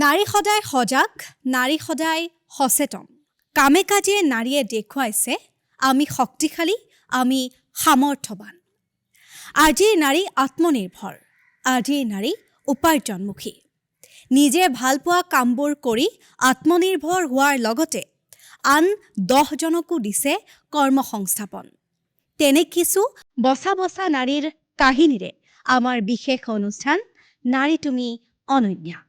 নাৰী সদায় সজাগ, নাৰী সদায় সচেতন। কামে কাজে নাৰীয়ে দেখুৱাইছে আমি শক্তিশালী, আমি সামৰ্থ্যৱান। আজিৰ নাৰী আত্মনিৰ্ভৰ, আজিৰ নাৰী উপাৰ্জনমুখী। নিজে ভালপোৱা কামবোৰ কৰি আত্মনিৰ্ভৰ হোৱাৰ লগতে আন 10জনকো দিছে কৰ্মসংস্থাপন। তেনে কিছু বচা বচা নাৰীৰ কাহিনীৰে আমাৰ বিশেষ অনুষ্ঠান নাৰী তুমি অনন্যা।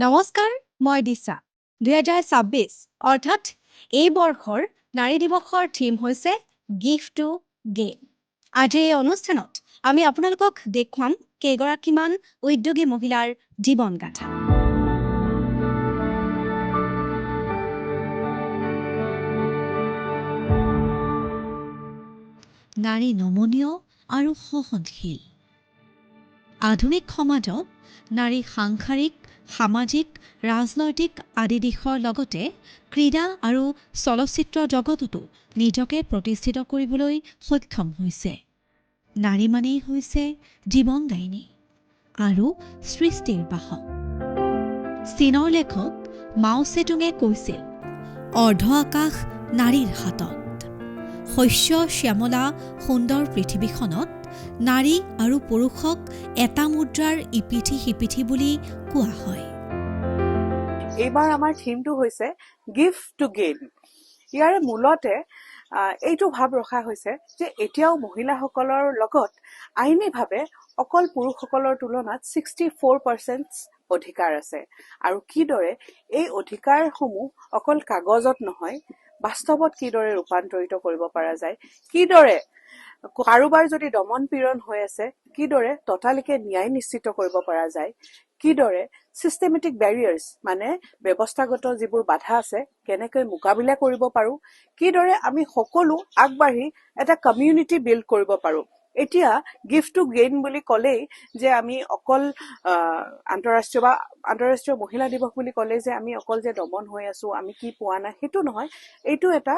নমস্কাৰ, মই দিশা। 2026 অৰ্থাৎ এই বৰ্ষৰ নাৰী দিৱসৰ থিম হৈছে গিভ টু গেইন। আজি এই অনুষ্ঠানত আমি আপোনালোকক দেখুৱাম কেইগৰাকীমান উদ্যোগী মহিলাৰ জীৱন গাথা। নাৰী নমনীয় আৰু সহনশীল। আধুনিক সমাজত নাৰী সাংসাৰিক, সামাজিক, ৰাজনৈতিক আদি দিশৰ লগতে ক্ৰীড়া আৰু চলচ্চিত্ৰ জগততো নিজকে প্ৰতিষ্ঠিত কৰিবলৈ সক্ষম হৈছে। নাৰী মানেই হৈছে জীৱনদায়িনী আৰু সৃষ্টিৰ বাহক। চীনৰ লেখক মাও ছেতুঙে কৈছিল, অৰ্ধ আকাশ নাৰীৰ হাতত। শস্য শ্যামলা সুন্দৰ পৃথিৱীখনত নাৰী আৰু পুৰুষক এটা মুদ্ৰাৰ ইপিঠি সিপিঠি বুলি কোৱা হয়। এইবাৰ আমাৰ থিমটো হৈছে গিভ টু গেইন। ইয়াৰে মূলতে এইটো ভাৱ ৰখা হৈছে যে এতিয়াও মহিলাসকলৰ লগত আইনীভাৱে অকল পুৰুষসকলৰ তুলনাত 64% অধিকাৰ আছে, আৰু কিদৰে এই অধিকাৰসমূহ অকল কাগজত নহয়, বাস্তৱত কিদৰে ৰূপান্তৰিত কৰিব পৰা যায়, কিদৰে কাৰোবাৰ যদি দমন পীড়ন হৈ আছে কিদৰে ততালিকে ন্যায় নিশ্চিত কৰিব পৰা যায়, কিদৰে চিষ্টেমেটিক বেৰিয়াৰ্ছ মানে ব্যৱস্থাগত যিবোৰ বাধা আছে কেনেকৈ মোকাবিলা কৰিব পাৰোঁ, কিদৰে আমি সকলো আগবাঢ়ি এটা কমিউনিটি বিল্ড কৰিব পাৰোঁ। এতিয়া গিভ টু গেইন বুলি ক'লেই যে আমি অকল আন্তঃৰাষ্ট্ৰীয় মহিলা দিৱস বুলি ক'লেই যে আমি অকল যে দমন হৈ আছো, আমি কি পোৱা নাই, সেইটো নহয়। এইটো এটা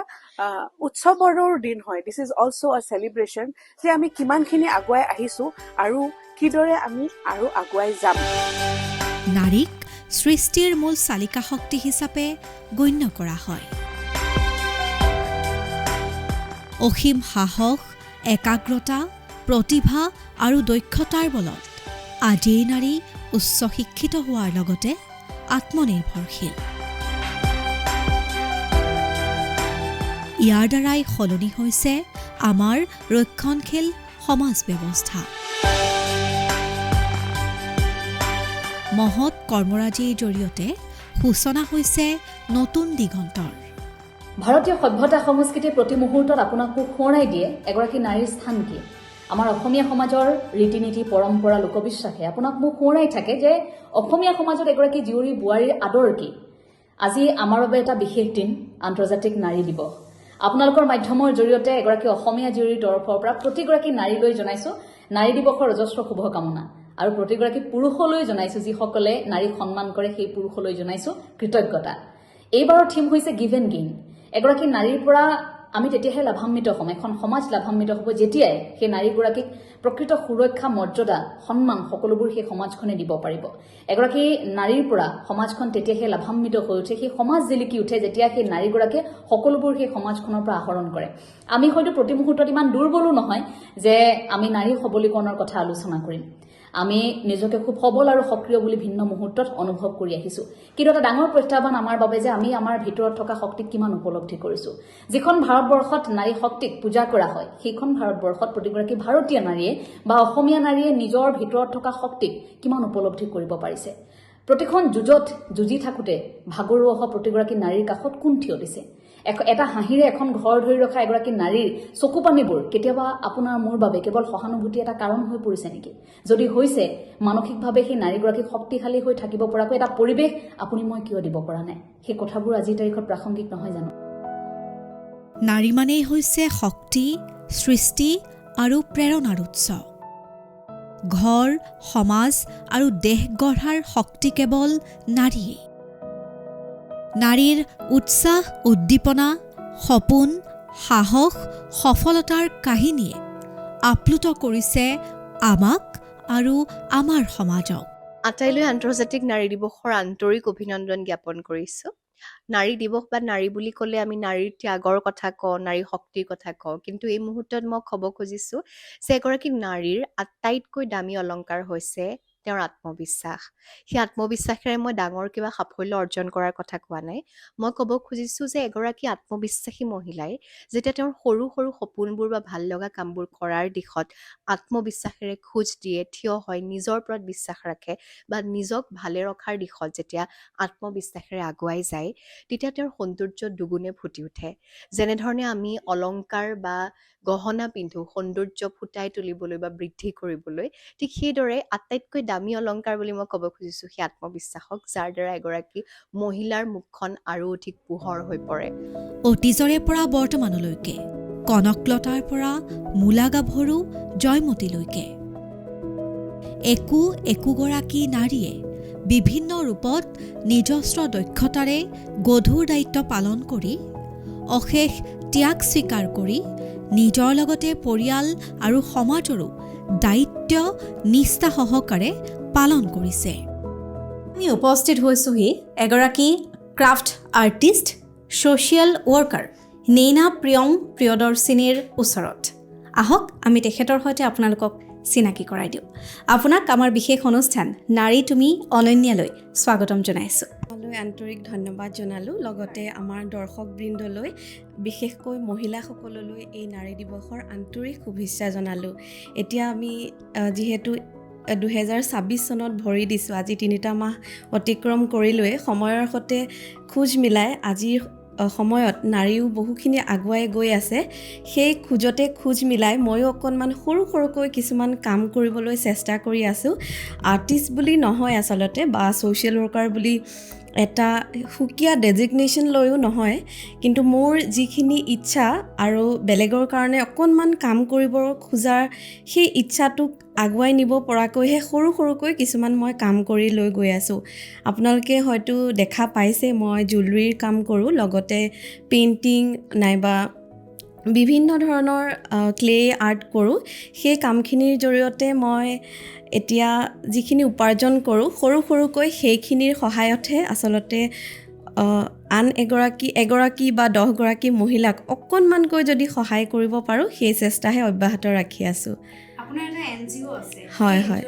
উৎসৱৰ দিন হয়। দিছ ইজ অলছ' আ চেলিব্ৰেশ্যন যে আমি কিমানখিনি আগুৱাই আহিছো আৰু কিদৰে আমি আৰু আগুৱাই যাম। নাৰীক সৃষ্টিৰ মূল চালিকা শক্তি হিচাপে গণ্য কৰা হয়। অসীম সাহস, একাগ্ৰতা, প্ৰতিভা আৰু দক্ষতাৰ বলত আজিৰ নাৰী উচ্চ শিক্ষিত হোৱাৰ লগতে আত্মনিৰ্ভৰশীল। ইয়াৰ দ্বাৰাই সলনি হৈছে আমাৰ ৰক্ষণশীল সমাজ ব্যৱস্থা। মহৎ কৰ্মৰাজিৰ জৰিয়তে সূচনা হৈছে নতুন দিগন্তৰ। ভাৰতীয় সভ্যতা সংস্কৃতি প্ৰতি মুহূৰ্তত আপোনাক সোঁৱৰাই দিয়ে এগৰাকী নাৰীৰ স্থান কি। আমাৰ অসমীয়া সমাজৰ ৰীতি নীতি, পৰম্পৰা, লোকবিশ্বাসে আপোনাক সোঁৱৰাই থাকে যে অসমীয়া সমাজত এগৰাকী জীয়ৰী বোৱাৰীৰ আদৰ কি। আজি আমাৰ বাবে এটা বিশেষ দিন, আন্তৰ্জাতিক নাৰী দিৱস। আপোনালোকৰ মাধ্যমৰ জৰিয়তে এগৰাকী অসমীয়া জীয়ৰীৰ তৰফৰ পৰা প্ৰতিগৰাকী নাৰীলৈ জনাইছো নাৰী দিৱসৰ অজস্ৰ শুভকামনা, আৰু প্ৰতিগৰাকী পুৰুষলৈ জনাইছো যিসকলে নাৰীক সন্মান কৰে, সেই পুৰুষলৈ জনাইছো কৃতজ্ঞতা। এইবাৰৰ থিম হৈছে গিভ এণ্ড গেইন। এগৰাকী নাৰীৰ পৰা আমি তেতিয়াহে লাভান্বিত হ'ম, এখন সমাজ লাভান্বিত হ'ব যেতিয়াই সেই নাৰীগৰাকীক প্ৰকৃত সুৰক্ষা, মৰ্যাদা, সন্মান সকলোবোৰ সেই সমাজখনে দিব পাৰিব। এগৰাকী নাৰীৰ পৰা সমাজখন তেতিয়াহে লাভান্বিত হৈ উঠে, সেই সমাজ জিলিকি উঠে যেতিয়া সেই নাৰীগৰাকীয়ে সকলোবোৰ সেই সমাজখনৰ পৰা আহৰণ কৰে। আমি হয়তো প্ৰতি মুহূৰ্তত ইমান দুৰ্বলো নহয় যে আমি নাৰী সবলীকৰণৰ কথা আলোচনা কৰিম। আমি নিজকে খুব সবল আৰু সক্ৰিয় বুলি ভিন্ন মুহূৰ্তত অনুভৱ কৰি আহিছো, কিন্তু এটা ডাঙৰ প্ৰত্যাহ্বান আমাৰ বাবে যে আমি আমাৰ ভিতৰত থকা শক্তিক কিমান উপলব্ধি কৰিছো। যিখন ভাৰতবৰ্ষত নাৰী শক্তিক পূজা কৰা হয়, সেইখন ভাৰতবৰ্ষত প্ৰতিগৰাকী ভাৰতীয় নাৰীয়ে বা অসমীয়া নাৰীয়ে নিজৰ ভিতৰত থকা শক্তিক কিমান উপলব্ধি কৰিব পাৰিছে। প্ৰতিখন যুঁজত যুঁজি থাকোঁতে ভাগৰুৱা অহা প্ৰতিগৰাকী নাৰীৰ কাষত কোন থিয় দিছে। এটা হাঁহিৰে এখন ঘৰ ধৰি ৰখা এগৰাকী নাৰীৰ চকুপানীবোৰ কেতিয়াবা আপোনাৰ মোৰ বাবে কেৱল সহানুভূতি এটা কাৰণ হৈ পৰিছে নেকি? যদি হৈছে, মানসিকভাৱে সেই নাৰীগৰাকী শক্তিশালী হৈ থাকিব পৰাকৈ এটা পৰিৱেশ আপুনি মই কিয় দিব পৰা নাই? সেই কথাবোৰ আজিৰ তাৰিখত প্ৰাসংগিক নহয় জানো? নাৰী মানেই হৈছে শক্তি, সৃষ্টি আৰু প্ৰেৰণাৰ উৎস। ঘৰ, সমাজ আৰু দেশ গঢ়াৰ শক্তি কেৱল নাৰীয়ে। নাৰীৰ উৎসাহ, উদ্দীপনা, সপোন, সাহস, সফলতাৰ কাহিনীয়ে আপ্লুত কৰিছে আমাক আৰু আমাৰ সমাজক। আটাইলৈ আন্তৰ্জাতিক নাৰী দিৱসৰ আন্তৰিক অভিনন্দন জ্ঞাপন কৰিছোঁ। নাৰী দিৱস বা নাৰী বুলি ক'লে আমি নাৰীৰ ত্যাগৰ কথা কওঁ, নাৰী শক্তিৰ কথা কওঁ, কিন্তু এই মুহূৰ্তত মই ক'ব খুজিছোঁ যে এগৰাকী নাৰীৰ আটাইতকৈ দামী অলংকাৰ হৈছে তেওঁৰ আত্মবিশ্বাস। সেই আত্মবিশ্বাসেৰে মই ডাঙৰ কিবা সাফল্য অৰ্জন কৰাৰ কথা কোৱা নাই। মই ক'ব খুজিছোঁ যে এগৰাকী আত্মবিশ্বাসী মহিলাই যেতিয়া তেওঁৰ সৰু সৰু সপোনবোৰ বা ভাল লগা কামবোৰ কৰাৰ দিশত আত্মবিশ্বাসেৰে খোজ দিয়ে, থিয় হয়, নিজৰ ওপৰত বিশ্বাস ৰাখে বা নিজক ভালে ৰখাৰ দিশত যেতিয়া আত্মবিশ্বাসেৰে আগুৱাই যায়, তেতিয়া তেওঁৰ সৌন্দৰ্য দুগুণে ফুটি উঠে। যেনেধৰণে আমি অলংকাৰ বা গহনা পিন্ধো সৌন্দৰ্য ফুটাই তুলিবলৈ বা বৃদ্ধি কৰিবলৈ, ঠিক সেইদৰে আটাইতকৈ দামী অলংকাৰ বুলি মই ক'ব খুজিছোঁ সেই আত্মবিশ্বাসক, যাৰ দ্বাৰা এগৰাকী মহিলাৰ মুখখন আৰু অধিক পোহৰ হৈ পৰে। অতীজৰে পৰা বৰ্তমানলৈকে, কনকলতাৰ পৰা মূলা গাভৰু জয়মতীলৈকে একোগৰাকী নাৰীয়ে বিভিন্ন ৰূপত নিজস্ব দক্ষতাৰে গধুৰ দায়িত্ব পালন কৰি, অশেষ ত্যাগ স্বীকাৰ কৰি নিজৰ লগতে পৰিয়াল আৰু সমাজৰো দায়িত্ব নিষ্ঠা সহকাৰে পালন কৰিছে। আমি উপস্থিত হৈছোহি এগৰাকী craft artist, social worker Naina প্ৰিয়দৰ্শিনীৰ ওচৰত। আহক আমি তেখেতৰ সৈতে আপোনালোকক চিনাকি কৰাই দিওঁ। আপোনাক আমাৰ বিশেষ অনুষ্ঠান নাৰী তুমি অনন্যালৈ স্বাগতম জনাইছোঁ। আন্তৰিক ধন্যবাদ জনালোঁ। লগতে আমাৰ দৰ্শকবৃন্দলৈ, বিশেষকৈ মহিলাসকললৈ এই নাৰী দিৱসৰ আন্তৰিক শুভেচ্ছা জনালোঁ। এতিয়া আমি যিহেতু 2026 চনত ভৰি দিছোঁ, আজি 3টা মাহ অতিক্ৰম কৰিলোৱে। সময়ৰ সৈতে খোজ মিলাই আজিৰ সময়ত নাৰীও বহুখিনি আগুৱাই গৈ আছে। সেই খোজতে খোজ মিলাই ময়ো অকণমান সৰুকৈ কিছুমান কাম কৰিবলৈ চেষ্টা কৰি আছোঁ। আৰ্টিষ্ট বুলি নহয় আচলতে, বা ছ'চিয়েল ৱৰ্কাৰ বুলি এটা সুকীয়া ডেজিগনেশ্যন লৈও নহয়, কিন্তু মোৰ যিখিনি ইচ্ছা আৰু বেলেগৰ কাৰণে অকণমান কাম কৰিব খোজাৰ সেই ইচ্ছাটোক আগুৱাই নিব পৰাকৈহে সৰুকৈ কিছুমান মই কাম কৰি লৈ গৈ আছোঁ। আপোনালোকে হয়তো দেখা পাইছে মই জুৱেলাৰীৰ কাম কৰোঁ, লগতে পেইণ্টিং নাইবা বিভিন্ন ধৰণৰ ক্লে আৰ্ট কৰোঁ। সেই কামখিনিৰ জৰিয়তে মই এতিয়া যিখিনি উপাৰ্জন কৰোঁ সৰুকৈ সেইখিনিৰ সহায়তহে আচলতে আন এগৰাকী বা 10গৰাকী মহিলাক অকণমানকৈ যদি সহায় কৰিব পাৰোঁ, সেই চেষ্টাহে অব্যাহত ৰাখি আছোঁ। আপোনাৰ এটা NGO আছে। হয়।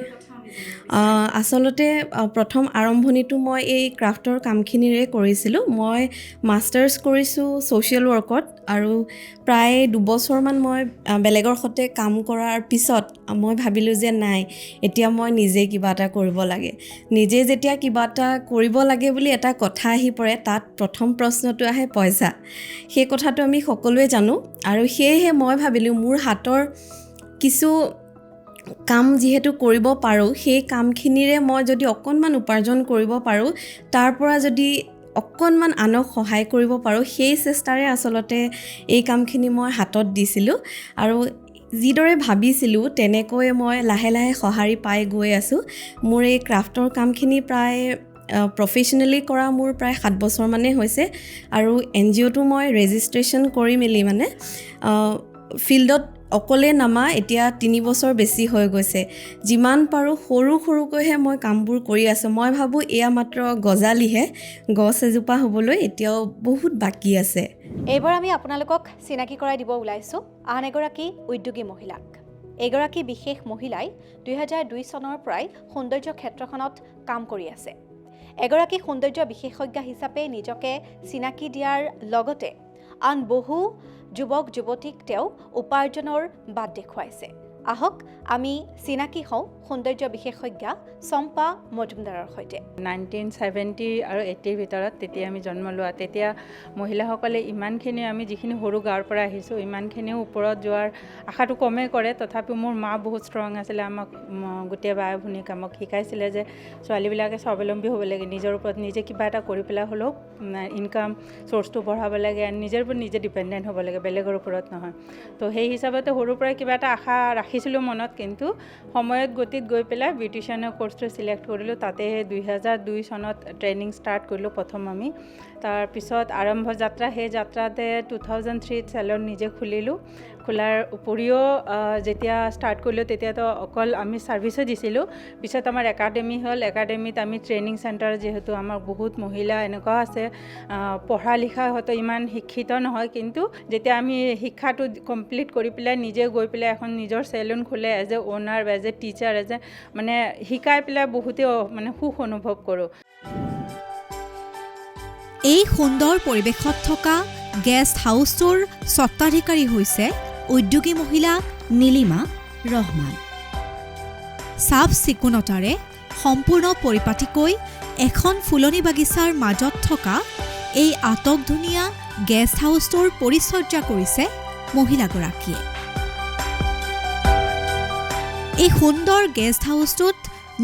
আচলতে প্ৰথম আৰম্ভণিটো মই এই ক্ৰাফ্টৰ কামখিনিৰে কৰিছিলোঁ। মই মাষ্টাৰ্ছ কৰিছোঁ ছ'চিয়েল ৱৰ্কত, আৰু প্ৰায় 2 বছৰমান মই বেলেগৰ সৈতে কাম কৰাৰ পিছত মই ভাবিলোঁ যে নাই, এতিয়া মই নিজে কিবা এটা কৰিব লাগে। নিজে যেতিয়া কিবা এটা কৰিব লাগে বুলি এটা কথা আহি পৰে, তাত প্ৰথম প্ৰশ্নটো আহে পইচা। সেই কথাটো আমি সকলোৱে জানো, আৰু সেয়েহে মই ভাবিলোঁ মোৰ হাতৰ কিছু কাম যিহেতু কৰিব পাৰোঁ, সেই কামখিনিৰে মই যদি অকণমান উপাৰ্জন কৰিব পাৰোঁ, তাৰ পৰা যদি অকণমান আনক সহায় কৰিব পাৰোঁ, সেই চেষ্টাৰে আচলতে এই কামখিনি মই হাতত দিছিলোঁ। আৰু যিদৰে ভাবিছিলোঁ তেনেকৈয়ে মই লাহে লাহে সঁহাৰি পাই গৈ আছোঁ। মোৰ এই ক্ৰাফ্টৰ কামখিনি প্ৰায় প্ৰফেশ্যনেলি কৰা মোৰ প্ৰায় 7 বছৰমানেই হৈছে, আৰু NGOটো মই ৰেজিষ্ট্ৰেশ্যন কৰি মেলি মানে ফিল্ডত অকলে নামা এতিয়া 3 বছৰ বেছি হৈ গৈছে। যিমান পাৰোঁ সৰুকৈহে মই কামবোৰ কৰি আছোঁ। মই ভাবোঁ এয়া মাত্ৰ গজালিহে, গছ এজোপা হ'বলৈ এতিয়াও বহুত বাকী আছে। এইবাৰ আমি আপোনালোকক চিনাকি কৰাই দিব ওলাইছোঁ আন এগৰাকী উদ্যোগী মহিলাক। এগৰাকী বিশেষ মহিলাই 2002 চনৰ পৰাই সৌন্দৰ্য ক্ষেত্ৰখনত কাম কৰি আছে। এগৰাকী সৌন্দৰ্য বিশেষজ্ঞ হিচাপে নিজকে চিনাকি দিয়াৰ লগতে আন বহু যুৱক যুৱতীক তেওঁ উপাৰ্জনৰ বাট দেখুৱাইছে। আহক আমি চিনাকি হওঁ সৌন্দৰ্য বিশেষজ্ঞা চম্পা মজুমদাৰৰ সৈতে। 1970 আৰু 80ৰ ভিতৰত তেতিয়া আমি জন্ম লোৱা, তেতিয়া মহিলাসকলে ইমানখিনি, আমি যিখিনি সৰু গাঁৱৰ পৰা আহিছোঁ, ইমানখিনিও ওপৰত যোৱাৰ আশাটো কমেই কৰে। তথাপিও মোৰ মা বহুত ষ্ট্ৰং আছিলে, আমাক গোটেই বাই ভনীক আমাক শিকাইছিলে যে ছোৱালীবিলাকে স্বাৱলম্বী হ'ব লাগে, নিজৰ ওপৰত নিজে কিবা এটা কৰি পেলাই হ'লেও ইনকাম চ'ৰ্চটো বঢ়াব লাগে, নিজৰ ওপৰত নিজে ডিপেণ্ডেণ্ট হ'ব লাগে, বেলেগৰ ওপৰত নহয়। তো সেই হিচাপতে সৰুৰ পৰাই কিবা এটা আশা ৰাখি ৰাখিছিলোঁ মনত, কিন্তু সময়ত গতিত গৈ পেলাই বিউটিচিয়ানৰ কোৰ্চটো চিলেক্ট কৰিলোঁ। তাতে 2002 চনত ট্ৰেইনিং ষ্টাৰ্ট কৰিলোঁ প্ৰথম আমি। তাৰপিছত আৰম্ভ যাত্ৰা, সেই যাত্ৰাতে 2003 চেলন নিজে খুলিলোঁ। খোলাৰ উপৰিও যেতিয়া ষ্টাৰ্ট কৰিলোঁ তেতিয়াতো অকল আমি ছাৰ্ভিচো দিছিলোঁ। পিছত আমাৰ একাডেমি হ'ল, একাডেমিত আমি ট্ৰেইনিং চেণ্টাৰ, যিহেতু আমাৰ বহুত মহিলা এনেকুৱা আছে পঢ়া লিখা হয়তো ইমান শিক্ষিত নহয়, কিন্তু যেতিয়া আমি শিক্ষাটো কমপ্লিট কৰি পেলাই নিজে গৈ পেলাই এখন নিজৰ চেলুন খোলে as a owner, as a teacher, as a মানে শিকাই পেলাই বহুতেও মানে সুখ অনুভৱ কৰোঁ। এই সুন্দৰ পৰিৱেশত থকা গেষ্ট হাউচটোৰ স্বত্বাধিকাৰী হৈছে উদ্যোগী মহিলা নীলিমা ৰহমান। চাফ চিকুণতাৰে সম্পূৰ্ণ পৰিপাটিকৈ এখন ফুলনি বাগিচাৰ মাজত থকা এই আটকধুনীয়া গেষ্ট হাউচটোৰ পৰিচৰ্যা কৰিছে মহিলাগৰাকীয়ে। এই সুন্দৰ গেষ্ট হাউচটোত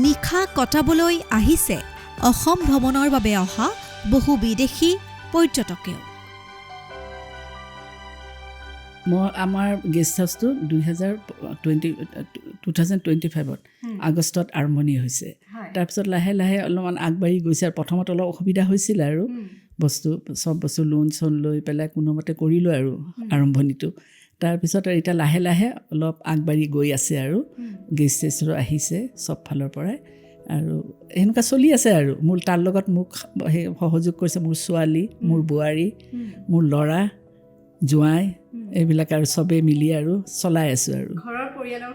নিশা কটাবলৈ আহিছে অসম ভ্ৰমণৰ বাবে অহা বহু বিদেশী পৰ্যটকেও। মই আমাৰ গেষ্ট হাউচটো 2025ত আগষ্টত আৰম্ভণি হৈছে। তাৰপিছত লাহে লাহে অলপমান আগবাঢ়ি গৈছে। আৰু প্ৰথমত অলপ অসুবিধা হৈছিল আৰু চব বস্তু লোন চোন লৈ পেলাই কোনোমতে কৰিলোঁ আৰু আৰম্ভণিটো। তাৰপিছত আৰু এতিয়া লাহে লাহে অলপ আগবাঢ়ি গৈ আছে আৰু গেষ্ট চেষ্টো আহিছে চব ফালৰ পৰাই, আৰু এনেকুৱা চলি আছে। আৰু মোৰ তাৰ লগত মোক সহযোগ কৰিছে মোৰ ছোৱালী, মোৰ বোৱাৰী, মোৰ ল'ৰা, জোঁৱাই, এইবিলাক আৰু চবেই মিলি আৰু চলাই আছোঁ আৰু ঘৰৰ পৰিয়ালৰ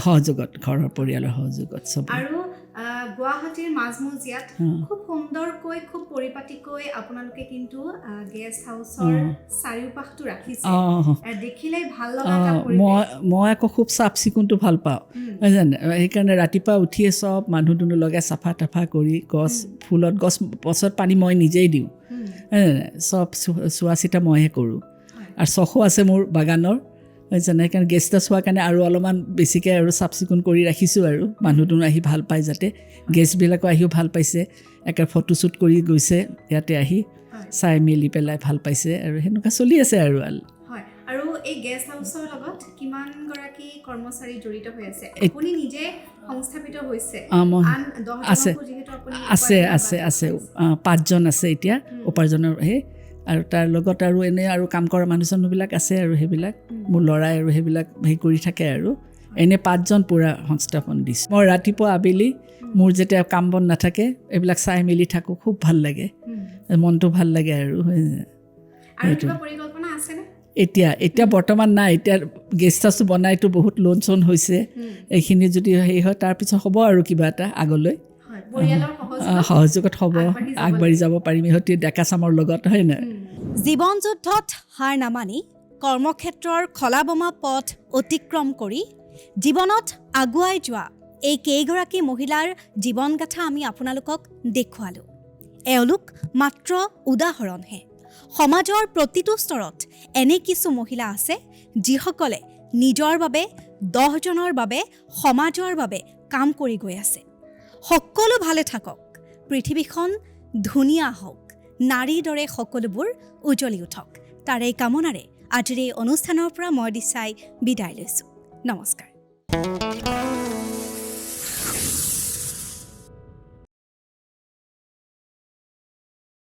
সহযোগত, ঘৰৰ পৰিয়ালৰ সহযোগত চব। আৰু গুৱাহাটীৰ মাজমজিয়াত খুব সুন্দৰকৈ, খুব পৰিপাটিকৈ আপোনালোকে কিন্তু গেষ্ট হাউচৰ চাৰিওপাশটো ৰাখিছে, দেখিলে ভাল লগা। মই আকৌ খুব চাফ চিকুণটো ভাল পাওঁ, সেইকাৰণে ৰাতিপুৱা উঠিয়ে চব মানুহ দুনুহ লগাই চাফা তাফা কৰি গছত পানী মই নিজেই দিওঁ, চব চোৱা চিতা মইহে কৰোঁ। আৰু চখো আছে মোৰ বাগানৰ, সেইকাৰণে গেষ্ট হাউচ হোৱাৰ কাৰণে আৰু অলপমান বেছিকৈ আৰু চাফ চিকুণ কৰি ৰাখিছোঁ। আৰু মানুহ দুনুহ আহি ভাল পায়, যাতে গেষ্টবিলাকো আহিও ভাল পাইছে, একে ফটোশ্বুট কৰি গৈছে ইয়াতে আহি চাই মেলি পেলাই ভাল পাইছে, আৰু সেনেকুৱা চলি আছে আৰু। আৰু এই গেষ্ট হাউচৰ লগত কিমানগৰাকী কৰ্মচাৰী জড়িত হৈ আছে? আপুনি নিজে সংস্থাপিত হৈছে? আছে 5জন আছে এতিয়া উপাৰ্জনৰ আৰু তাৰ লগত আৰু এনেই আৰু কাম কৰা মানুহ চানুহবিলাক আছে, আৰু সেইবিলাক মোৰ ল'ৰাই আৰু সেইবিলাক কৰি থাকে। আৰু এনেই 5জন পূৰা সংস্থাপন দিছোঁ। মই ৰাতিপুৱা আবেলি মোৰ যেতিয়া কাম বন নাথাকে এইবিলাক চাই মেলি থাকোঁ, খুব ভাল লাগে, মনটো ভাল লাগে। আৰু এতিয়া বৰ্তমান নাই। এতিয়া গেষ্ট হাউচটো বনাইতো বহুত লোন চোন হৈছে, এইখিনি যদি হেৰি হয় তাৰপিছত হ'ব আৰু কিবা এটা আগলৈ সহযোগত হ'ব, আগবাঢ়ি যাব পাৰিম ইহঁতে ডেকা চামৰ লগত, হয় নাই? জীৱন যুদ্ধত হাৰ নামানি কৰ্মক্ষেত্ৰৰ খলাবমা পথ অতিক্ৰম কৰি জীৱনত আগুৱাই যোৱা এই কেইগৰাকী মহিলাৰ জীৱনগাথা আমি আপোনালোকক দেখুৱালোঁ। এওঁলোক মাত্ৰ উদাহৰণহে। সমাজৰ প্ৰতিটো স্তৰত এনে কিছু মহিলা আছে যিসকলে নিজৰ বাবে, 10জনৰ বাবে, সমাজৰ বাবে কাম কৰি গৈ আছে। সকলো ভালে থাকক, পৃথিৱীখন ধুনীয়া হওক, নাৰীৰ দৰে সকলোবোৰ উজ্বলি উঠক, তাৰে কামনাৰে আজিৰ এই অনুষ্ঠানৰ পৰা মই দিচাই বিদায় লৈছোঁ। নমস্কাৰ।